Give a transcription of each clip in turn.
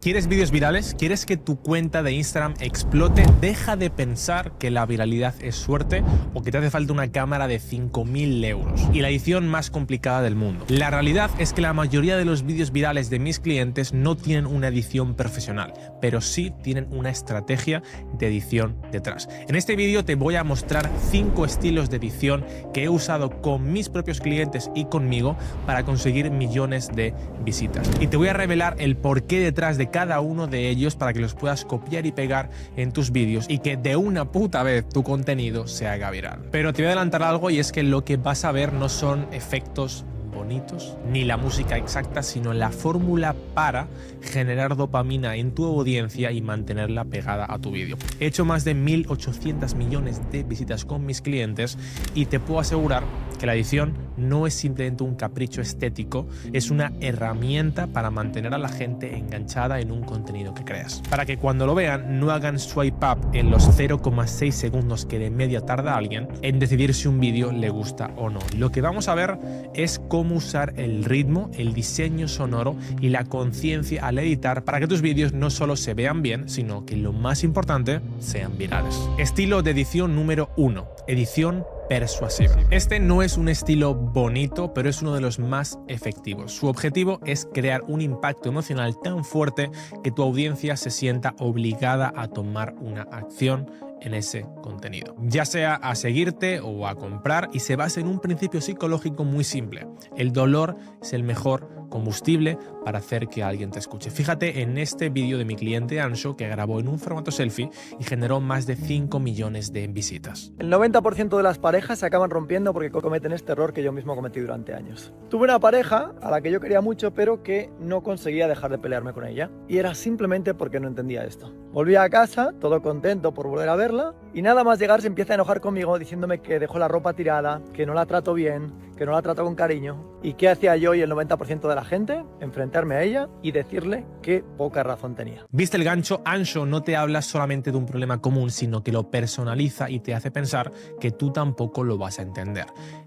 ¿Quieres vídeos virales? ¿Quieres que tu cuenta de Instagram explote? Deja de pensar que la viralidad es suerte o que te hace falta una cámara de 5.000 euros y la edición más complicada del mundo. La realidad es que la mayoría de los vídeos virales de mis clientes no tienen una edición profesional, pero sí tienen una estrategia de edición detrás. En este vídeo te voy a mostrar 5 estilos de edición que he usado con mis propios clientes y conmigo para conseguir millones de visitas. Y te voy a revelar el porqué detrás de cada uno de ellos para que los puedas copiar y pegar en tus vídeos y que de una puta vez tu contenido se haga viral. Pero te voy a adelantar algo, y es que lo que vas a ver no son efectos bonitos ni la música exacta, sino la fórmula para generar dopamina en tu audiencia y mantenerla pegada a tu vídeo. He hecho más de 1.800 millones de visitas con mis clientes y te puedo asegurar que la edición no es simplemente un capricho estético, es una herramienta para mantener a la gente enganchada en un contenido que creas. Para que cuando lo vean no hagan swipe up en los 0,6 segundos que de media tarda alguien en decidir si un vídeo le gusta o no. Lo que vamos a ver es cómo usar el ritmo, el diseño sonoro y la conciencia al editar para que tus vídeos no solo se vean bien, sino que lo más importante, sean virales. Estilo de edición número 1. Edición persuasiva. Este no es un estilo bonito, pero es uno de los más efectivos. Su objetivo es crear un impacto emocional tan fuerte que tu audiencia se sienta obligada a tomar una acción en ese contenido, ya sea a seguirte o a comprar, y se basa en un principio psicológico muy simple: el dolor es el mejor combustible para hacer que alguien te escuche. Fíjate en este vídeo de mi cliente Ansho, que grabó en un formato selfie y generó más de 5 millones de visitas. El 90% de las parejas se acaban rompiendo porque cometen este error que yo mismo cometí durante años. Tuve una pareja a la que yo quería mucho, pero que no conseguía dejar de pelearme con ella, y era simplemente porque no entendía esto. Volví a casa, todo contento por volver a verla, y nada más llegar se empieza a enojar conmigo diciéndome que dejó la ropa tirada, que no la trato bien, que no la trato con cariño. ¿Y qué hacía yo y el 90% de la gente? Enfrentarme a ella y decirle que poca razón tenía. ¿Viste el gancho? Ansho no te habla solamente de un problema común, sino que lo personaliza y te hace pensar que tú tampoco lo vas a entender.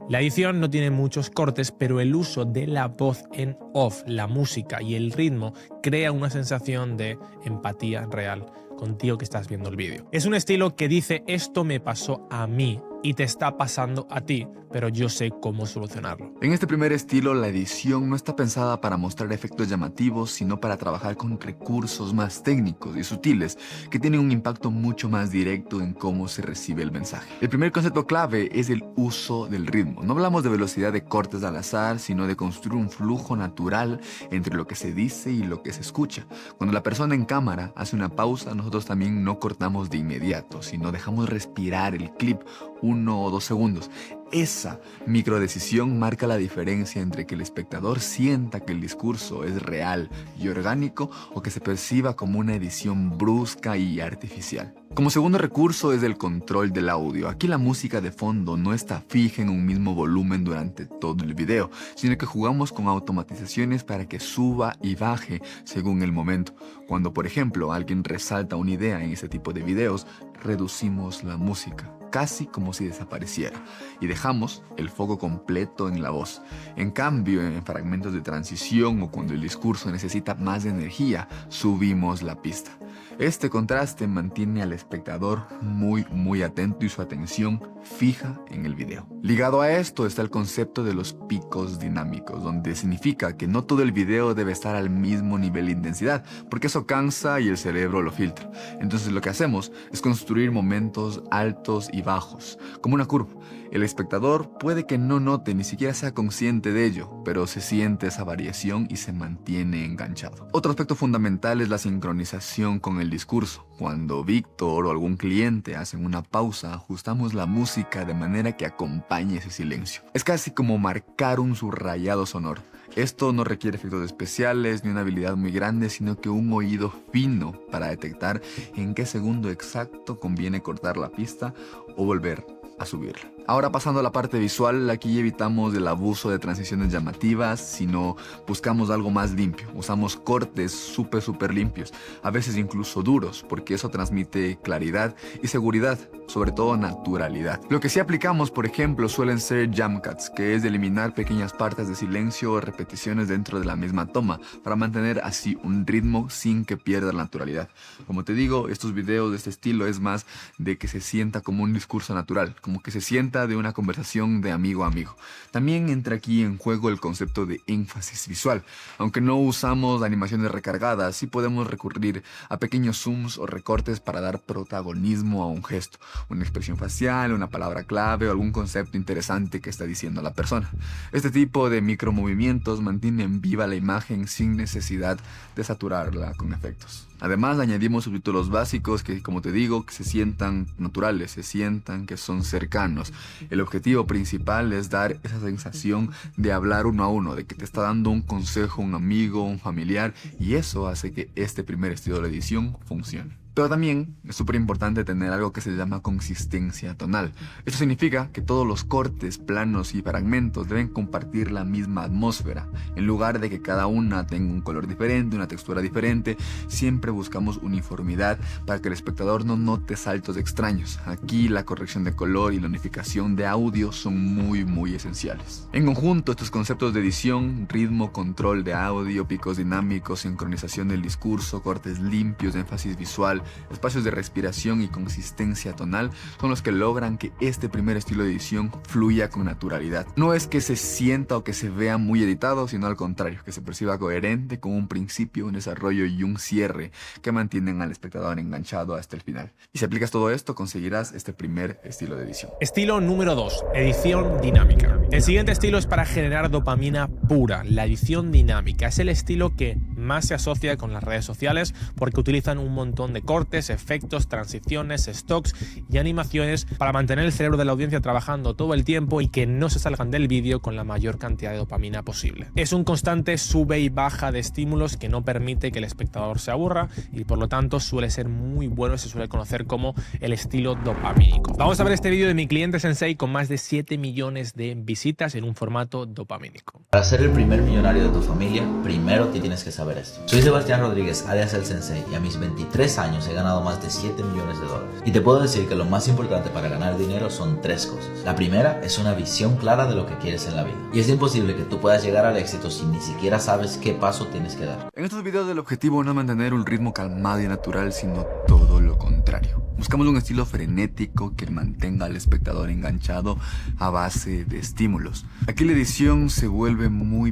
La edición no tiene muchos cortes, pero el uso de la voz en off, la música y el ritmo crea una sensación de empatía real contigo que estás viendo el vídeo. Es un estilo que dice: esto me pasó a mí y te está pasando a ti, pero yo sé cómo solucionarlo. En este primer estilo, la edición no está pensada para mostrar efectos llamativos, sino para trabajar con recursos más técnicos y sutiles que tienen un impacto mucho más directo en cómo se recibe el mensaje. El primer concepto clave es el uso del ritmo. No hablamos de velocidad de cortes al azar, sino de construir un flujo natural entre lo que se dice y lo que se escucha. Cuando la persona en cámara hace una pausa, nosotros también no cortamos de inmediato, sino dejamos respirar el clip 1 o 2 segundos. Esa microdecisión marca la diferencia entre que el espectador sienta que el discurso es real y orgánico o que se perciba como una edición brusca y artificial. Como segundo recurso es el control del audio. Aquí la música de fondo no está fija en un mismo volumen durante todo el video, sino que jugamos con automatizaciones para que suba y baje según el momento. Cuando, por ejemplo, alguien resalta una idea en este tipo de videos, reducimos la música, casi como si desapareciera, y dejamos el foco completo en la voz. En cambio, en fragmentos de transición o cuando el discurso necesita más energía, subimos la pista. Este contraste mantiene al espectador muy atento y su atención fija en el video. Ligado a esto está el concepto de los picos dinámicos, donde significa que no todo el video debe estar al mismo nivel de intensidad, porque eso cansa y el cerebro lo filtra. Entonces lo que hacemos es construir momentos altos y bajos, como una curva. El espectador puede que no note, ni siquiera sea consciente de ello, pero se siente esa variación y se mantiene enganchado. Otro aspecto fundamental es la sincronización con el discurso. Cuando Víctor o algún cliente hacen una pausa, ajustamos la música de manera que acompañe ese silencio. Es casi como marcar un subrayado sonoro. Esto no requiere efectos especiales ni una habilidad muy grande, sino que un oído fino para detectar en qué segundo exacto conviene cortar la pista o volver a subirla. Ahora pasando a la parte visual, aquí evitamos el abuso de transiciones llamativas, sino buscamos algo más limpio. Usamos cortes súper limpios, a veces incluso duros, porque eso transmite claridad y seguridad, sobre todo naturalidad. Lo que sí aplicamos, por ejemplo, suelen ser jump cuts, que es eliminar pequeñas partes de silencio o repeticiones dentro de la misma toma, para mantener así un ritmo sin que pierda la naturalidad. Como te digo, estos videos de este estilo es más de que se sienta como un discurso natural, como que se sienta de una conversación de amigo a amigo. También entra aquí en juego el concepto de énfasis visual. Aunque no usamos animaciones recargadas, sí podemos recurrir a pequeños zooms o recortes para dar protagonismo a un gesto, una expresión facial, una palabra clave o algún concepto interesante que está diciendo la persona. Este tipo de micromovimientos mantienen viva la imagen sin necesidad de saturarla con efectos. Además, añadimos subtítulos básicos que, como te digo, que se sientan naturales, se sientan que son cercanos. El objetivo principal es dar esa sensación de hablar uno a uno, de que te está dando un consejo un amigo, un familiar, y eso hace que este primer estilo de edición funcione. Pero también es súper importante tener algo que se llama consistencia tonal. Esto significa que todos los cortes, planos y fragmentos deben compartir la misma atmósfera. En lugar de que cada una tenga un color diferente, una textura diferente, siempre buscamos uniformidad para que el espectador no note saltos extraños. Aquí la corrección de color y la unificación de audio son muy esenciales. En conjunto, estos conceptos de edición, ritmo, control de audio, picos dinámicos, sincronización del discurso, cortes limpios, énfasis visual, espacios de respiración y consistencia tonal son los que logran que este primer estilo de edición fluya con naturalidad. No es que se sienta o que se vea muy editado, sino al contrario, que se perciba coherente con un principio, un desarrollo y un cierre que mantienen al espectador enganchado hasta el final. Y si aplicas todo esto, conseguirás este primer estilo de edición. Estilo número 2, edición dinámica. El siguiente estilo es para generar dopamina pura, la edición dinámica. Es el estilo que más se asocia con las redes sociales porque utilizan un montón de cortes, efectos, transiciones, stocks y animaciones para mantener el cerebro de la audiencia trabajando todo el tiempo y que no se salgan del vídeo con la mayor cantidad de dopamina posible. Es un constante sube y baja de estímulos que no permite que el espectador se aburra y por lo tanto suele ser muy bueno y se suele conocer como el estilo dopamínico. Vamos a ver este vídeo de mi cliente Sensei con más de 7 millones de visitas en un formato dopamínico. Para ser el primer millonario de tu familia, primero te tienes que saber esto. Soy Sebastián Rodríguez, alias El Sensei, y a mis 23 años he ganado más de 7 millones de dólares. Y te puedo decir que lo más importante para ganar dinero son 3 cosas. La primera es una visión clara de lo que quieres en la vida. Y es imposible que tú puedas llegar al éxito si ni siquiera sabes qué paso tienes que dar. En estos videos el objetivo no es mantener un ritmo calmado y natural, sino todo lo contrario. Buscamos un estilo frenético que mantenga al espectador enganchado a base de estímulos. Aquí la edición se vuelve muy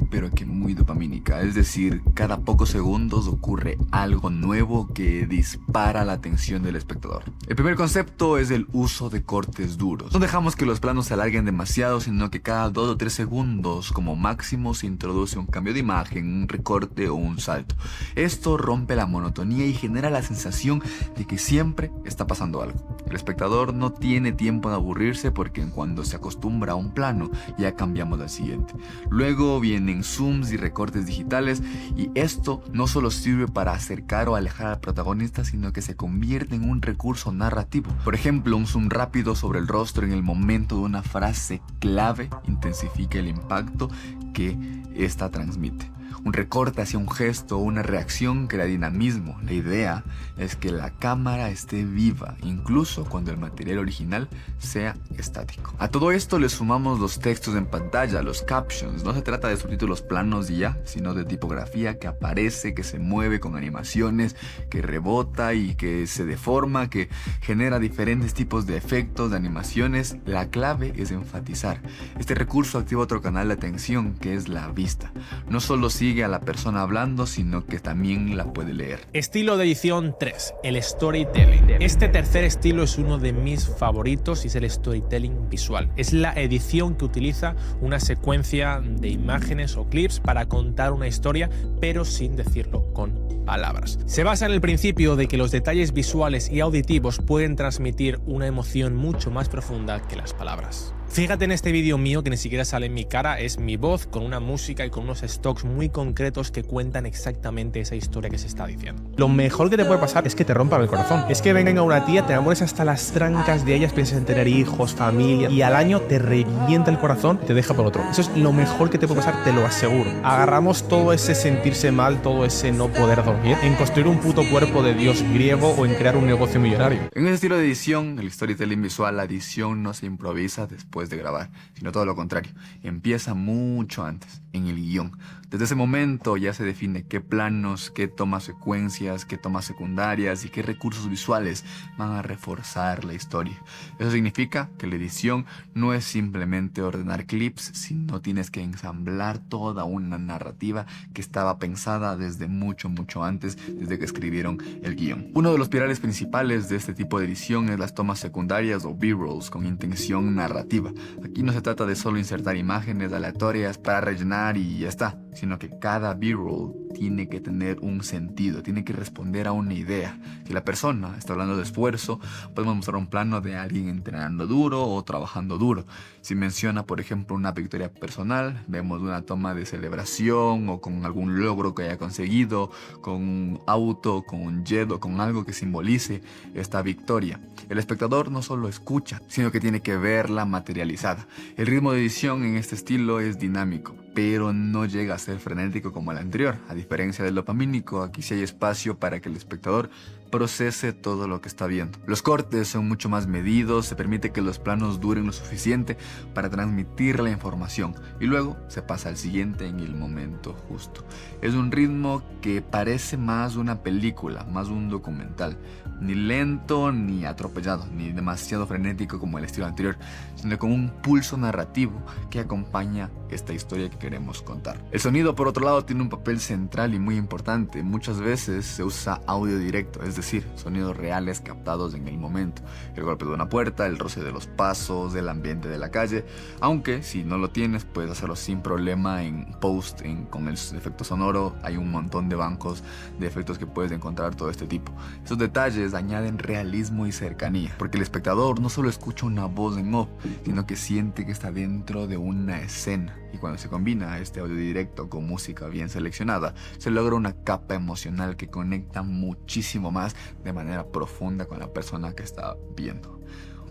dopamínica, es decir, cada pocos segundos ocurre algo nuevo que dispara la atención del espectador. El primer concepto es el uso de cortes duros. No dejamos que los planos se alarguen demasiado, sino que cada 2 o 3 segundos como máximo se introduce un cambio de imagen, un recorte o un salto. Esto rompe la monotonía y genera la sensación de que siempre está pasando algo. El espectador no tiene tiempo de aburrirse porque cuando se acostumbra a un plano ya cambiamos al siguiente. Luego vienen zooms y recortes digitales y esto no solo sirve para acercar o alejar al protagonista, sino que se convierte en un recurso narrativo. Por ejemplo, un zoom rápido sobre el rostro en el momento de una frase clave intensifica el impacto que esta transmite. Un recorte hacia un gesto o una reacción crea dinamismo. La idea es que la cámara esté viva, incluso cuando el material original sea estático. A todo esto le sumamos los textos en pantalla, los captions. No se trata de subtítulos planos y ya, sino de tipografía que aparece, que se mueve con animaciones, que rebota y que se deforma, que genera diferentes tipos de efectos, de animaciones. La clave es enfatizar. Este recurso activa otro canal de atención, que es la vista. No solo sigue a la persona hablando, sino que también la puede leer. Estilo de edición 3, el storytelling. Este tercer estilo es uno de mis favoritos y es el storytelling visual. Es la edición que utiliza una secuencia de imágenes o clips para contar una historia, pero sin decirlo con palabras. Se basa en el principio de que los detalles visuales y auditivos pueden transmitir una emoción mucho más profunda que las palabras. Fíjate en este vídeo mío que ni siquiera sale en mi cara, es mi voz con una música y con unos stocks muy concretos que cuentan exactamente esa historia que se está diciendo. Lo mejor que te puede pasar es que te rompan el corazón. Es que venga una tía, te enamores hasta las trancas de ellas, piensas en tener hijos, familia, y al año te revienta el corazón y te deja por otro. Eso es lo mejor que te puede pasar, te lo aseguro. Agarramos todo ese sentirse mal, todo ese no poder dormir, en construir un puto cuerpo de dios griego o en crear un negocio millonario. En ese estilo de edición, el storytelling visual, la edición no se improvisa después de grabar, sino todo lo contrario. Empieza mucho antes, en el guión. Desde ese momento ya se define qué planos, qué tomas secuencias, qué tomas secundarias y qué recursos visuales van a reforzar la historia. Eso significa que la edición no es simplemente ordenar clips, sino tienes que ensamblar toda una narrativa que estaba pensada desde mucho antes, desde que escribieron el guión. Uno de los pilares principales de este tipo de edición es las tomas secundarias o B-rolls con intención narrativa. Aquí no se trata de solo insertar imágenes aleatorias para rellenar y ya está, sino que cada B-roll tiene que tener un sentido, tiene que responder a una idea. Si la persona está hablando de esfuerzo, podemos mostrar un plano de alguien entrenando duro o trabajando duro. Si menciona, por ejemplo, una victoria personal, vemos una toma de celebración o con algún logro que haya conseguido, con un auto, con un jet o con algo que simbolice esta victoria. El espectador no solo escucha, sino que tiene que verla materializada. El ritmo de edición en este estilo es dinámico, pero no llega a ser frenético como el anterior. A diferencia del dopamínico, aquí sí hay espacio para que el espectador procese todo lo que está viendo. Los cortes son mucho más medidos, se permite que los planos duren lo suficiente para transmitir la información y luego se pasa al siguiente en el momento justo. Es un ritmo que parece más una película, más un documental, ni lento ni atropellado, ni demasiado frenético como el estilo anterior, sino con un pulso narrativo que acompaña esta historia que queremos contar. El sonido, por otro lado, tiene un papel central y muy importante. Muchas veces se usa audio directo, es decir, sonidos reales captados en el momento. El golpe de una puerta, el roce de los pasos, el ambiente de la calle. Aunque si no lo tienes, puedes hacerlo sin problema en post, con el efecto sonoro. Hay un montón de bancos de efectos que puedes encontrar todo este tipo. Estos detalles añaden realismo y cercanía, porque el espectador no solo escucha una voz en off, sino que siente que está dentro de una escena. Y cuando se combina este audio directo con música bien seleccionada, se logra una capa emocional que conecta muchísimo más de manera profunda con la persona que está viendo.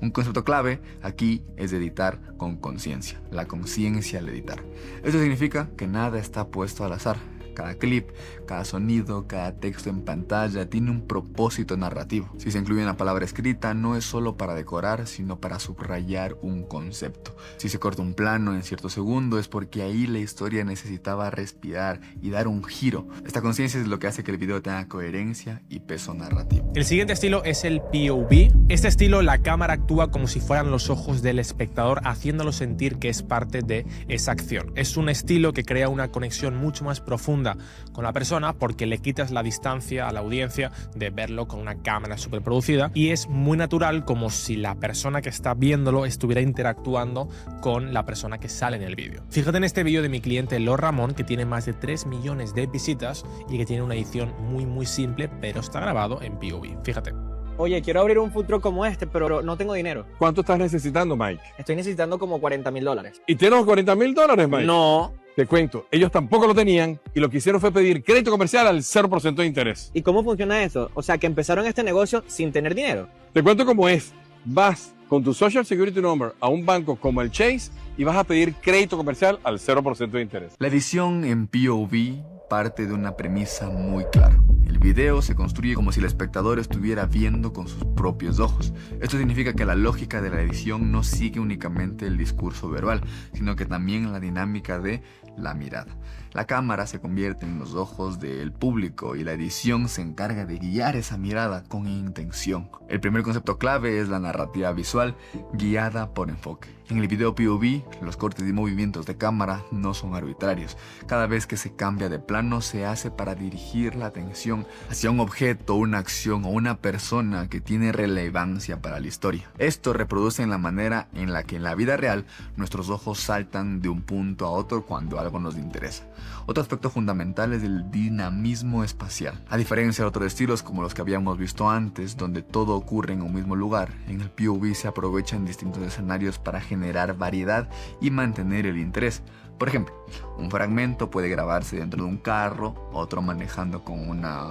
Un concepto clave aquí es editar con conciencia, la conciencia al editar. Esto significa que nada está puesto al azar. Cada clip, cada sonido, cada texto en pantalla tiene un propósito narrativo. Si se incluye una palabra escrita, no es solo para decorar, sino para subrayar un concepto. Si se corta un plano en cierto segundo, es porque ahí la historia necesitaba respirar y dar un giro. Esta conciencia es lo que hace que el video tenga coherencia y peso narrativo. El siguiente estilo es el POV. Este estilo, la cámara actúa como si fueran los ojos del espectador, haciéndolo sentir que es parte de esa acción. Es un estilo que crea una conexión mucho más profunda con la persona porque le quitas la distancia a la audiencia de verlo con una cámara superproducida y es muy natural, como si la persona que está viéndolo estuviera interactuando con la persona que sale en el vídeo. Fíjate en este vídeo de mi cliente Lord Ramón, que tiene más de 3 millones de visitas y que tiene una edición muy simple, pero está grabado en POV. Fíjate. Oye, quiero abrir un food truck como este, pero no tengo dinero. ¿Cuánto estás necesitando, Mike? Estoy necesitando como $40,000. ¿Y tienes $40,000, Mike? No. Te cuento, ellos tampoco lo tenían y lo que hicieron fue pedir crédito comercial al 0% de interés. ¿Y cómo funciona eso? O sea, que empezaron este negocio sin tener dinero. Te cuento cómo es. Vas con tu Social Security Number a un banco como el Chase y vas a pedir crédito comercial al 0% de interés. La edición en POV parte de una premisa muy clara. El video se construye como si el espectador estuviera viendo con sus propios ojos. Esto significa que la lógica de la edición no sigue únicamente el discurso verbal, sino que también la dinámica de la mirada. La cámara se convierte en los ojos del público y la edición se encarga de guiar esa mirada con intención. El primer concepto clave es la narrativa visual guiada por enfoque. En el video POV, los cortes y movimientos de cámara no son arbitrarios. Cada vez que se cambia de plano se hace para dirigir la atención hacia un objeto, una acción o una persona que tiene relevancia para la historia. Esto reproduce en la manera en la que en la vida real nuestros ojos saltan de un punto a otro cuando algo nos interesa. Otro aspecto fundamental es el dinamismo espacial. A diferencia de otros estilos como los que habíamos visto antes, donde todo ocurre en un mismo lugar, en el POV se aprovechan distintos escenarios para generar variedad y mantener el interés. Por ejemplo, un fragmento puede grabarse dentro de un carro, otro manejando con una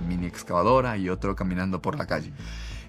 mini excavadora y otro caminando por la calle.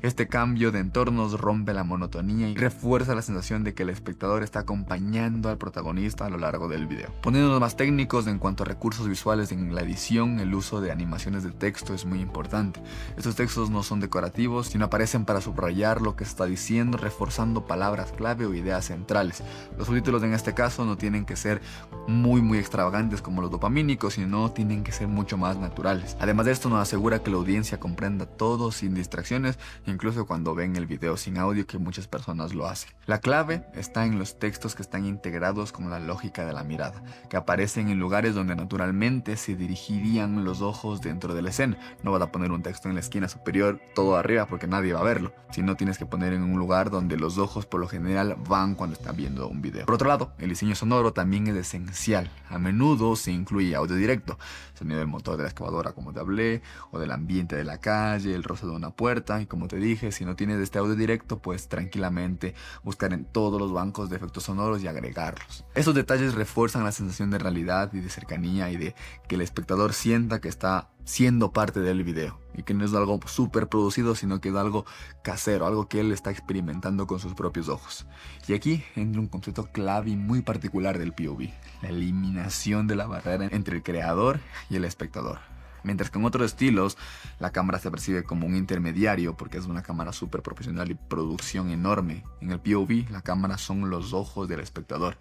Este cambio de entornos rompe la monotonía y refuerza la sensación de que el espectador está acompañando al protagonista a lo largo del video. Poniéndonos más técnicos en cuanto a recursos visuales en la edición, el uso de animaciones de texto es muy importante. Estos textos no son decorativos, sino aparecen para subrayar lo que está diciendo, reforzando palabras clave o ideas centrales. Los subtítulos en este caso no tienen que ser muy extravagantes como los dopamínicos, sino tienen que ser mucho más naturales. Además de esto, nos asegura que la audiencia comprenda todo sin distracciones, incluso cuando ven el video sin audio, que muchas personas lo hacen. La clave está en los textos que están integrados con la lógica de la mirada, que aparecen en lugares donde naturalmente se dirigirían los ojos dentro de la escena. No vas a poner un texto en la esquina superior todo arriba porque nadie va a verlo, sino tienes que poner en un lugar donde los ojos por lo general van cuando están viendo un video. Por otro lado, el diseño sonoro también es esencial. A menudo se incluye audio directo, sonido del motor de la excavadora como te hablé, o del ambiente de la calle, el roce de una puerta, y como te dije, si no tienes este audio directo, puedes tranquilamente buscar en todos los bancos de efectos sonoros y agregarlos. Esos detalles refuerzan la sensación de realidad y de cercanía y de que el espectador sienta que está siendo parte del video y que no es algo súper producido, sino que es algo casero, algo que él está experimentando con sus propios ojos. Y aquí entra un concepto clave y muy particular del POV: la eliminación de la barrera entre el creador y el espectador. Mientras que en otros estilos la cámara se percibe como un intermediario porque es una cámara súper profesional y producción enorme, en el POV la cámara son los ojos del espectador.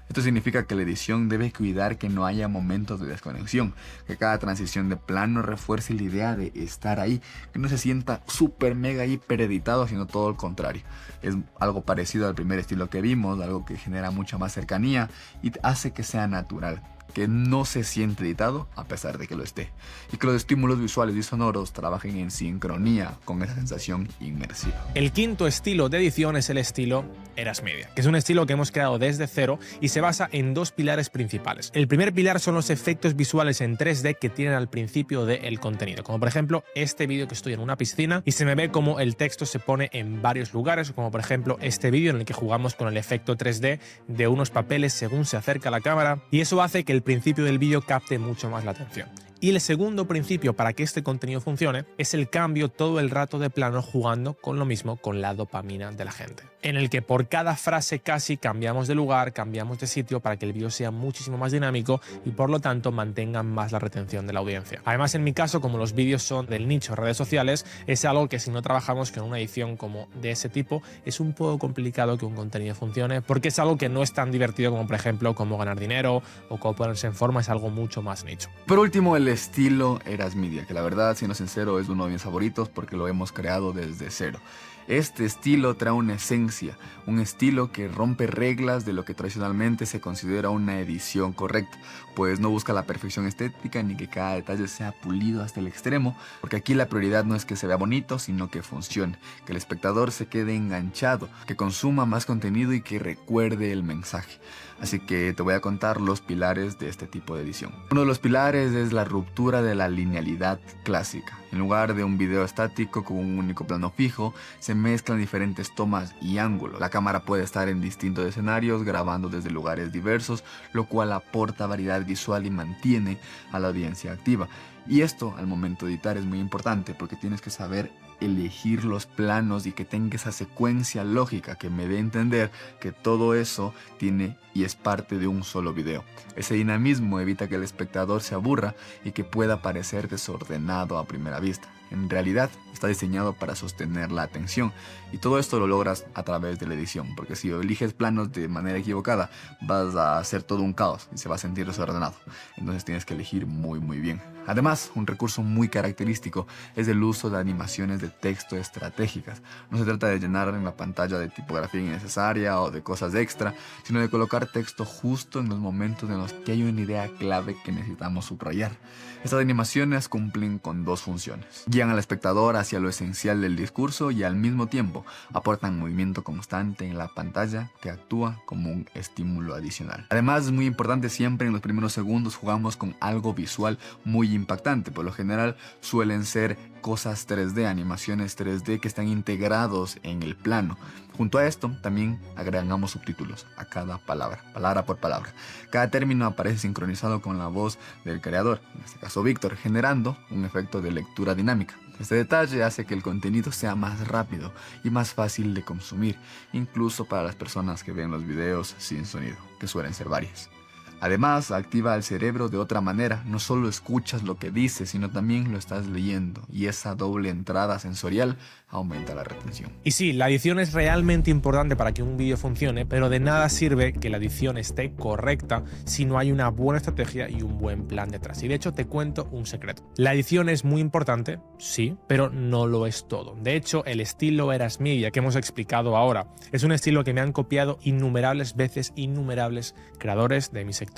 Esto significa que la edición debe cuidar que no haya momentos de desconexión, que cada transición de plano refuerce la idea de estar ahí, que no se sienta súper mega hiper editado, sino todo lo contrario. Es algo parecido al primer estilo que vimos, algo que genera mucha más cercanía y hace que sea natural, que no se siente editado a pesar de que lo esté, y que los estímulos visuales y sonoros trabajen en sincronía con esa sensación inmersiva. El quinto estilo de edición es el estilo Eras Media, que es un estilo que hemos creado desde cero y se basa en dos pilares principales. El primer pilar son los efectos visuales en 3D que tienen al principio del contenido, como por ejemplo este vídeo que estoy en una piscina y se me ve como el texto se pone en varios lugares, como por ejemplo este vídeo en el que jugamos con el efecto 3D de unos papeles según se acerca la cámara, y eso hace que el principio del vídeo capte mucho más la atención. Y el segundo principio para que este contenido funcione es el cambio todo el rato de plano, jugando con lo mismo, con la dopamina de la gente, en el que por cada frase casi cambiamos de lugar, cambiamos de sitio para que el vídeo sea muchísimo más dinámico y por lo tanto mantenga más la retención de la audiencia. Además, en mi caso, como los vídeos son del nicho de redes sociales, es algo que si no trabajamos con una edición como de ese tipo, es un poco complicado que un contenido funcione, porque es algo que no es tan divertido como por ejemplo cómo ganar dinero o cómo ponerse en forma, es algo mucho más nicho. Por último, el estilo Eras Media, que la verdad, siendo sincero, es uno de mis favoritos porque lo hemos creado desde cero. Este estilo trae una esencia, un estilo que rompe reglas de lo que tradicionalmente se considera una edición correcta, pues no busca la perfección estética ni que cada detalle sea pulido hasta el extremo, porque aquí la prioridad no es que se vea bonito, sino que funcione, que el espectador se quede enganchado, que consuma más contenido y que recuerde el mensaje. Así que te voy a contar los pilares de este tipo de edición. Uno de los pilares es la ruptura de la linealidad clásica. En lugar de un video estático con un único plano fijo, se mezclan diferentes tomas y ángulos. La cámara puede estar en distintos escenarios, grabando desde lugares diversos, lo cual aporta variedad visual y mantiene a la audiencia activa. Y esto al momento de editar es muy importante porque tienes que saber elegir los planos y que tenga esa secuencia lógica que me dé a entender que todo eso tiene y es parte de un solo video. Ese dinamismo evita que el espectador se aburra y que pueda parecer desordenado a primera vista. En realidad está diseñado para sostener la atención, y todo esto lo logras a través de la edición, porque si eliges planos de manera equivocada vas a hacer todo un caos y se va a sentir desordenado. Entonces tienes que elegir muy bien. Además, un recurso muy característico es el uso de animaciones de texto estratégicas. No se trata de llenar en la pantalla de tipografía innecesaria o de cosas extra, sino de colocar texto justo en los momentos en los que hay una idea clave que necesitamos subrayar. Estas animaciones cumplen con dos funciones: guían al espectador hacia lo esencial del discurso y al mismo tiempo aportan movimiento constante en la pantalla que actúa como un estímulo adicional. Además, es muy importante, siempre en los primeros segundos jugamos con algo visual muy impactante. Por lo general suelen ser cosas 3D, animaciones 3D que están integrados en el plano. Junto a esto también agregamos subtítulos a cada palabra, palabra por palabra. Cada término aparece sincronizado con la voz del creador, en este caso Víctor, generando un efecto de lectura dinámica. Este detalle hace que el contenido sea más rápido y más fácil de consumir, incluso para las personas que ven los videos sin sonido, que suelen ser varias. Además, activa el cerebro de otra manera. No solo escuchas lo que dices, sino también lo estás leyendo. Y esa doble entrada sensorial aumenta la retención. Y sí, la edición es realmente importante para que un vídeo funcione, pero de nada sirve que la edición esté correcta si no hay una buena estrategia y un buen plan detrás. Y de hecho te cuento un secreto. La edición es muy importante, sí, pero no lo es todo. De hecho, el estilo Erasmedia que hemos explicado ahora es un estilo que me han copiado innumerables veces innumerables creadores de mi sector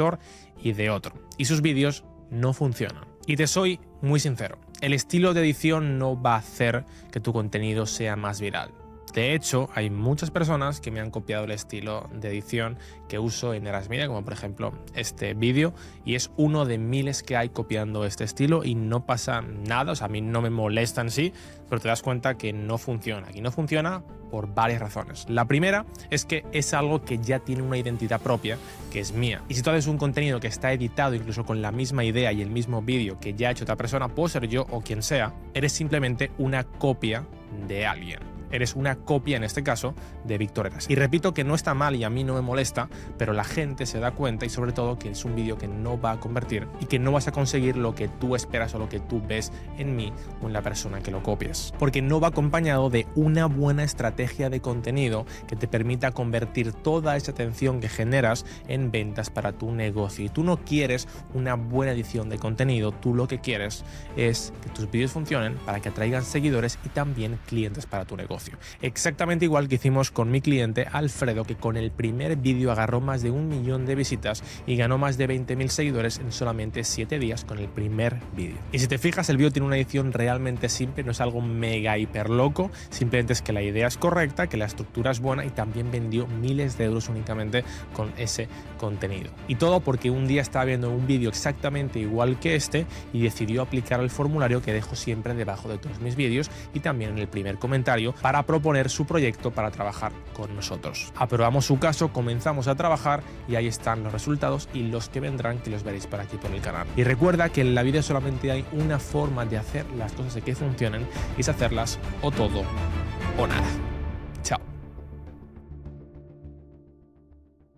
y de otro, y sus vídeos no funcionan. Y te soy muy sincero, el estilo de edición no va a hacer que tu contenido sea más viral. De hecho, hay muchas personas que me han copiado el estilo de edición que uso en Erasmedia, como por ejemplo este vídeo, y es uno de miles que hay copiando este estilo y no pasa nada. O sea, a mí no me molesta en sí, pero te das cuenta que no funciona. Y no funciona por varias razones. La primera es que es algo que ya tiene una identidad propia, que es mía. Y si tú haces un contenido que está editado incluso con la misma idea y el mismo vídeo que ya ha hecho otra persona, puedo ser yo o quien sea, eres simplemente una copia de alguien. Eres una copia, en este caso, de Víctor Eras. Y repito que no está mal y a mí no me molesta, pero la gente se da cuenta y sobre todo que es un vídeo que no va a convertir y que no vas a conseguir lo que tú esperas o lo que tú ves en mí o en la persona que lo copies. Porque no va acompañado de una buena estrategia de contenido que te permita convertir toda esa atención que generas en ventas para tu negocio. Y tú no quieres una buena edición de contenido, tú lo que quieres es que tus vídeos funcionen para que atraigan seguidores y también clientes para tu negocio. Exactamente igual que hicimos con mi cliente Alfredo, que con el primer vídeo agarró más de 1 millón de visitas y ganó más de 20.000 seguidores en solamente 7 días con el primer vídeo. Y si te fijas, el vídeo tiene una edición realmente simple, no es algo mega hiper loco, simplemente es que la idea es correcta, que la estructura es buena y también vendió miles de euros únicamente con ese contenido. Y todo porque un día estaba viendo un vídeo exactamente igual que este y decidió aplicar el formulario que dejo siempre debajo de todos mis vídeos y también en el primer comentario para proponer su proyecto para trabajar con nosotros. Aprobamos su caso, comenzamos a trabajar y ahí están los resultados y los que vendrán, que los veréis por aquí por el canal. Y recuerda que en la vida solamente hay una forma de hacer las cosas que funcionen y es hacerlas o todo o nada.